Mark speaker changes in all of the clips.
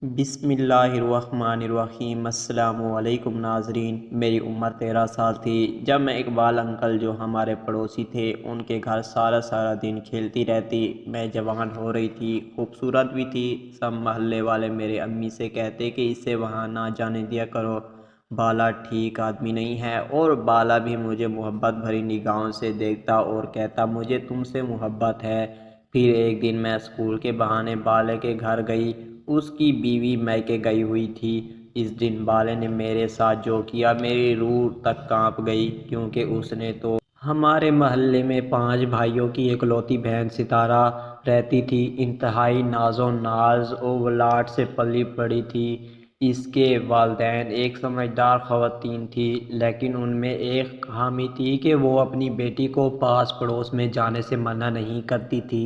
Speaker 1: بسم اللہ الرحمن الرحیم۔ السلام علیکم ناظرین۔ میری عمر 13 سال تھی جب میں اقبال انکل جو ہمارے پڑوسی تھے ان کے گھر سارا دن کھیلتی رہتی۔ میں جوان ہو رہی تھی، خوبصورت بھی تھی۔ سب محلے والے میرے امی سے کہتے کہ اسے وہاں نہ جانے دیا کرو، بالا ٹھیک آدمی نہیں ہے۔ اور بالا بھی مجھے محبت بھری نگاہوں سے دیکھتا اور کہتا مجھے تم سے محبت ہے۔ پھر ایک دن میں اسکول کے بہانے بالے کے گھر گئی۔ اس کی بیوی میکے گئی ہوئی تھی۔ اس دن بالے نے میرے ساتھ جو کیا میری روح تک کانپ گئی، کیونکہ اس نے تو ہمارے محلے میں 5 بھائیوں کی اکلوتی بہن ستارہ رہتی تھی۔ انتہائی ناز و ناز اولاد سے پلی بڑھی تھی۔ اس کے والدین ایک سمجھدار خواتین تھی، لیکن ان میں ایک خامی تھی کہ وہ اپنی بیٹی کو پاس پڑوس میں جانے سے منع نہیں کرتی تھی۔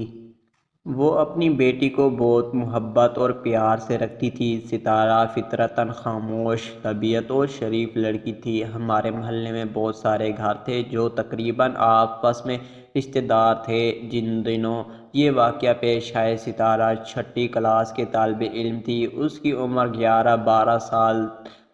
Speaker 1: وہ اپنی بیٹی کو بہت محبت اور پیار سے رکھتی تھی۔ ستارہ فطرتاً خاموش طبیعت اور شریف لڑکی تھی۔ ہمارے محلے میں بہت سارے گھر تھے جو تقریباً آپس میں رشتہ دار تھے۔ جن دنوں یہ واقعہ پیش آئے ستارہ 6ٹھی کلاس کے طالب علم تھی۔ اس کی عمر 11-12 سال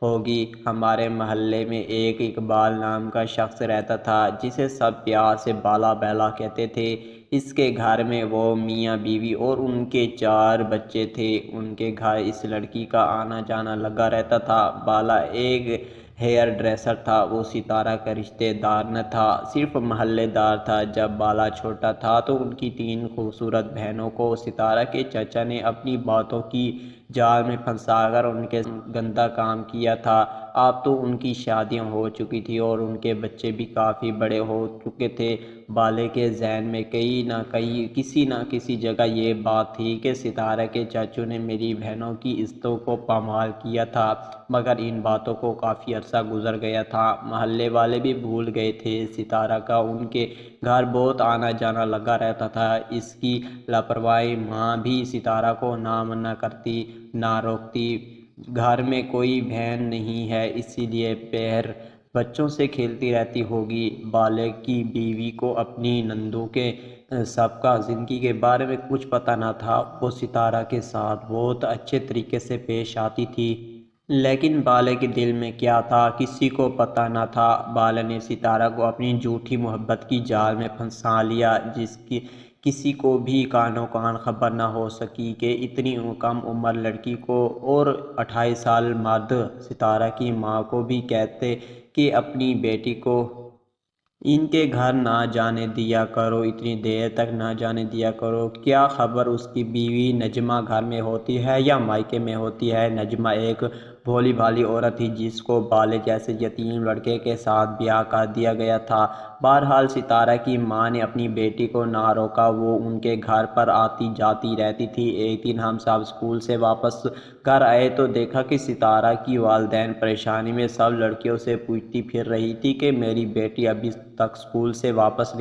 Speaker 1: ہوگی۔ ہمارے محلے میں ایک اقبال نام کا شخص رہتا تھا جسے سب پیار سے بالا بیلا کہتے تھے۔ اس کے گھر میں وہ میاں بیوی اور ان کے 4 بچے تھے۔ ان کے گھر اس لڑکی کا آنا جانا لگا رہتا تھا۔ بالا ایک ہیئر ڈریسر تھا، وہ ستارہ کا رشتہ دار نہ تھا، صرف محلے دار تھا۔ جب بالا چھوٹا تھا تو ان کی 3 خوبصورت بہنوں کو ستارہ کے چچا نے اپنی باتوں کی جال میں پھنسا کر ان کے گندا کام کیا تھا۔ اب تو ان کی شادیاں ہو چکی تھیں اور ان کے بچے بھی کافی بڑے ہو چکے تھے۔ بالے کے ذہن میں کسی نہ کسی جگہ یہ بات تھی کہ ستارہ کے چاچو نے میری بہنوں کی عزتوں کو پامال کیا تھا، مگر ان باتوں کو کافی عرصہ گزر گیا تھا۔ محلے والے بھی بھول گئے تھے ستارہ کا ان کے گھر بہت آنا جانا لگا رہتا تھا۔ اس کی لاپرواہی ماں بھی ستارہ کو نہ منع کرتی نہ روکتی۔ گھر میں کوئی بہن نہیں ہے، اسی لیے بہر بچوں سے کھیلتی رہتی ہوگی۔ بالے کی بیوی کو اپنی نندوں کے سابقہ زندگی کے بارے میں کچھ پتہ نہ تھا۔ وہ ستارہ کے ساتھ بہت اچھے طریقے سے پیش آتی تھی، لیکن بالے کے دل میں کیا تھا کسی کو پتہ نہ تھا۔ بالے نے ستارہ کو اپنی جھوٹی محبت کی جال میں پھنسا لیا، جس کی کسی کو بھی کانوں کان خبر نہ ہو سکی کہ اتنی کم عمر لڑکی کو اور 28 سال مرد ستارہ کی ماں کو بھی کہتے کہ اپنی بیٹی کو ان کے گھر نہ جانے دیا کرو، اتنی دیر تک نہ جانے دیا کرو۔ کیا خبر اس کی بیوی نجمہ گھر میں ہوتی ہے یا مائکے میں ہوتی ہے۔ نجمہ ایک بھولی بھالی عورت تھی جس کو بالے جیسے یتیم لڑکے کے ساتھ بیاہ کر دیا گیا تھا۔ بہرحال ستارہ کی ماں نے اپنی بیٹی کو نہ روکا، وہ ان کے گھر پر آتی جاتی رہتی تھی۔ ایک دن ہم سب اسکول سے واپس گھر آئے تو دیکھا کہ ستارہ کی والدین پریشانی میں سب لڑکیوں سے پوچھتی پھر رہی تھی کہ میری بیٹی ابھی تک اسکول سے واپس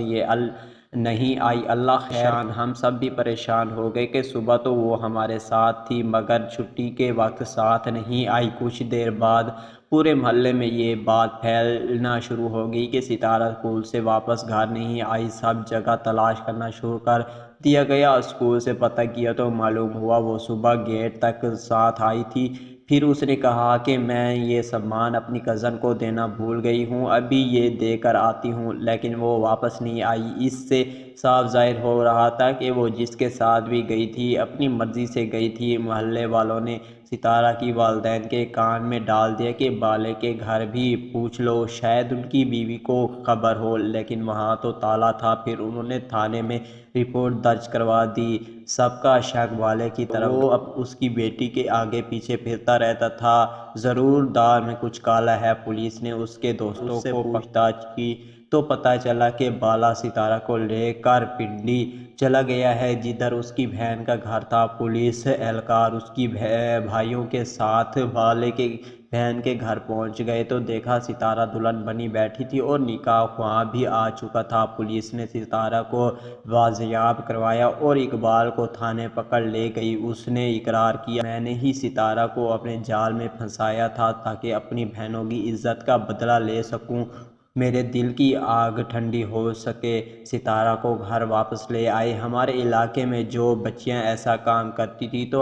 Speaker 1: نہیں آئی، اللہ خیر۔ ہم سب بھی پریشان ہو گئے کہ صبح تو وہ ہمارے ساتھ تھی مگر چھٹی کے وقت ساتھ نہیں آئی۔ کچھ دیر بعد پورے محلے میں یہ بات پھیلنا شروع ہو گئی کہ ستارہ اسکول سے واپس گھر نہیں آئی۔ سب جگہ تلاش کرنا شروع کر دیا گیا۔ اسکول سے پتہ کیا تو معلوم ہوا وہ صبح گیٹ تک ساتھ آئی تھی۔ پھر اس نے کہا کہ میں یہ سامان اپنی کزن کو دینا بھول گئی ہوں، ابھی یہ دے کر آتی ہوں، لیکن وہ واپس نہیں آئی۔ اس سے صاف ظاہر ہو رہا تھا کہ وہ جس کے ساتھ بھی گئی تھی اپنی مرضی سے گئی تھی۔ محلے والوں نے ستارہ کی والدین کے کان میں ڈال دیا کہ بالے کے گھر بھی پوچھ لو، شاید ان کی بیوی کو خبر ہو، لیکن وہاں تو تالا تھا۔ پھر انہوں نے تھانے میں رپورٹ درج کروا دی۔ سب کا شک بالے کی طرف، وہ اب اس کی بیٹی کے آگے پیچھے پھرتا رہتا تھا، ضرور دال میں کچھ کالا ہے۔ پولیس نے اس کے دوستوں سے پوچھ تاچھ کی تو پتہ چلا کہ بالا ستارہ کو لے کر پنڈی چلا گیا ہے جدھر اس کی بہن کا گھر تھا۔ پولیس اہلکار اس کی بھائیوں کے ساتھ بالے کے بہن کے گھر پہنچ گئے تو دیکھا ستارہ دلہن بنی بیٹھی تھی اور نکاح خواہاں بھی آ چکا تھا۔ پولیس نے ستارہ کو بازیاب کروایا اور اقبال کو تھانے پکڑ لے گئی۔ اس نے اقرار کیا، میں نے ہی ستارہ کو اپنے جال میں پھنسایا تھا تاکہ اپنی بہنوں کی عزت کا بدلہ لے سکوں، میرے دل کی آگ ٹھنڈی ہو سکے۔ ستارہ کو گھر واپس لے آئے۔ ہمارے علاقے میں جو بچیاں ایسا کام کرتی تھی تو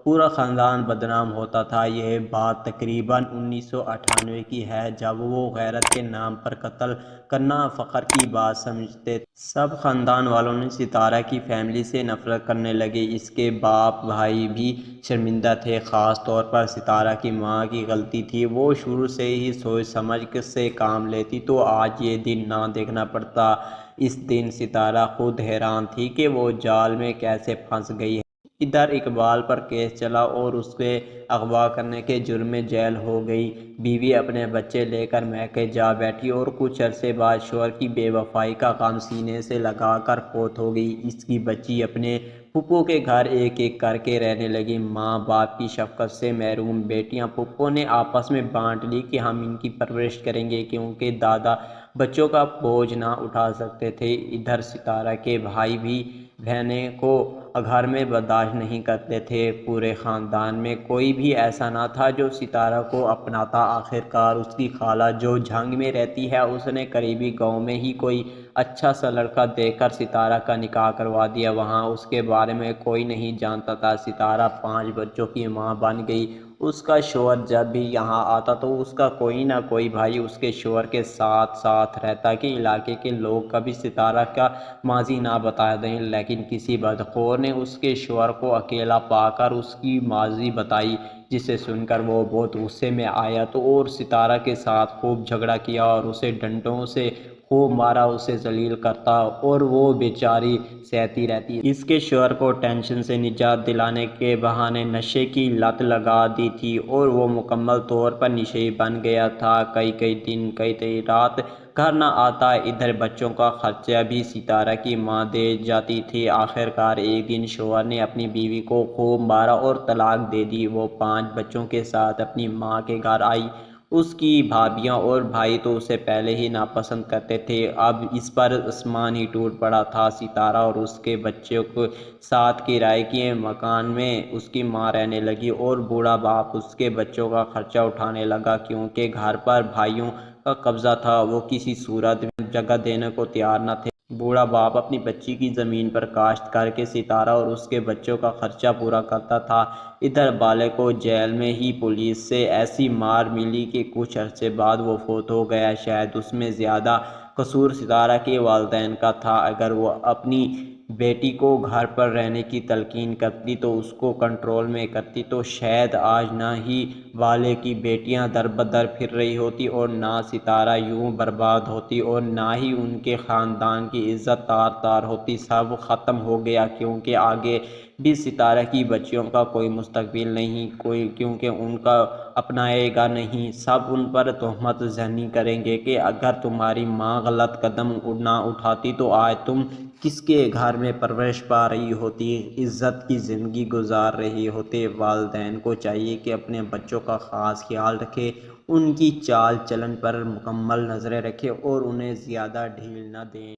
Speaker 1: پورا خاندان بدنام ہوتا تھا۔ یہ بات تقریباً 1998 کی ہے، جب وہ غیرت کے نام پر قتل کرنا فخر کی بات سمجھتے تھے۔ سب خاندان والوں نے ستارہ کی فیملی سے نفرت کرنے لگے۔ اس کے باپ بھائی بھی شرمندہ تھے، خاص طور پر ستارہ کی ماں کی غلطی تھی، وہ شروع سے ہی سوچ سمجھ سے کام لیتی تو آج یہ دن نہ دیکھنا پڑتا۔ اس دن ستارہ خود حیران تھی کہ وہ جال میں کیسے پھنس گئی ہے۔ ادھر اقبال پر کیس چلا اور اس کے اغوا کرنے کے جرم میں جیل ہو گئی۔ بیوی اپنے بچے لے کر میکے جا بیٹھی اور کچھ عرصے بعد شوہر کی بے وفائی کا غم سینے سے لگا کر فوت ہو گئی۔ اس کی بچی اپنے پھپھو کے گھر ایک ایک کر کے رہنے لگی، ماں باپ کی شفقت سے محروم۔ بیٹیاں پھپھو نے آپس میں بانٹ لی کہ ہم ان کی پرورش کریں گے، کیونکہ دادا بچوں کا بوجھ نہ اٹھا سکتے تھے۔ ادھر ستارہ کے بھائی بھی بہنیں کو گھر میں برداشت نہیں کرتے تھے۔ پورے خاندان میں کوئی بھی ایسا نہ تھا جو ستارہ کو اپناتا۔ آخرکار اس کی خالہ جو جھنگ میں رہتی ہے، اس نے قریبی گاؤں میں ہی کوئی اچھا سا لڑکا دیکھ کر ستارہ کا نکاح کروا دیا۔ وہاں اس کے بارے میں کوئی نہیں جانتا تھا۔ ستارہ 5 بچوں کی ماں بن گئی۔ اس کا شوہر جب بھی یہاں آتا تو اس کا کوئی نہ کوئی بھائی اس کے شوہر کے ساتھ رہتا کہ علاقے کے لوگ کبھی ستارہ کا ماضی نہ بتا دیں، لیکن کسی بدخور نے اس کے شوہر کو اکیلا پا کر اس کی ماضی بتائی، جسے سن کر وہ بہت غصے میں آیا اور ستارہ کے ساتھ خوب جھگڑا کیا اور اسے ڈنڈوں سے خوب مارا، اسے ذلیل کرتا اور وہ بیچاری سہتی رہتی۔ اس کے شوہر کو ٹینشن سے نجات دلانے کے بہانے نشے کی لت لگا دی تھی اور وہ مکمل طور پر نشئی بن گیا تھا۔ کئی دن کئی رات گھر نہ آتا۔ ادھر بچوں کا خرچہ بھی ستارہ کی ماں دے جاتی تھی۔ آخرکار ایک دن شوہر نے اپنی بیوی کو خوب مارا اور طلاق دے دی۔ وہ 5 بچوں کے ساتھ اپنی ماں کے گھر آئی۔ اس کی بھابیاں اور بھائی تو اسے پہلے ہی ناپسند کرتے تھے، اب اس پر آسمان ہی ٹوٹ پڑا تھا۔ ستارہ اور اس کے بچوں کے ساتھ کرائے کے مکان میں اس کی ماں رہنے لگی اور بوڑھا باپ اس کے بچوں کا خرچہ اٹھانے لگا۔ کیونکہ گھر پر بھائیوں کا قبضہ تھا، وہ کسی صورت میں جگہ دینے کو تیار نہ تھے۔ بوڑھا باپ اپنی بچی کی زمین پر کاشت کر کے ستارہ اور اس کے بچوں کا خرچہ پورا کرتا تھا۔ ادھر بالے کو جیل میں ہی پولیس سے ایسی مار ملی کہ کچھ عرصے بعد وہ فوت ہو گیا۔ شاید اس میں زیادہ قصور ستارہ کے والدین کا تھا۔ اگر وہ اپنی بیٹی کو گھر پر رہنے کی تلقین کرتی تو اس کو کنٹرول میں کرتی تو شاید آج نہ ہی والے کی بیٹیاں در بدر پھر رہی ہوتی اور نہ ستارہ یوں برباد ہوتی اور نہ ہی ان کے خاندان کی عزت تار تار ہوتی۔ سب ختم ہو گیا، کیونکہ آگے بھی ستارہ کی بچیوں کا کوئی مستقبل نہیں، کیونکہ ان کا اپنائے گا نہیں۔ سب ان پر تہمت زنی کریں گے کہ اگر تمہاری ماں غلط قدم نہ اٹھاتی تو آج تم کس کے گھر میں پرورش پا رہی ہوتی، عزت کی زندگی گزار رہے ہوتے۔ والدین کو چاہیے کہ اپنے بچوں کا خاص خیال رکھے، ان کی چال چلن پر مکمل نظریں رکھے اور انہیں زیادہ ڈھیل نہ دیں۔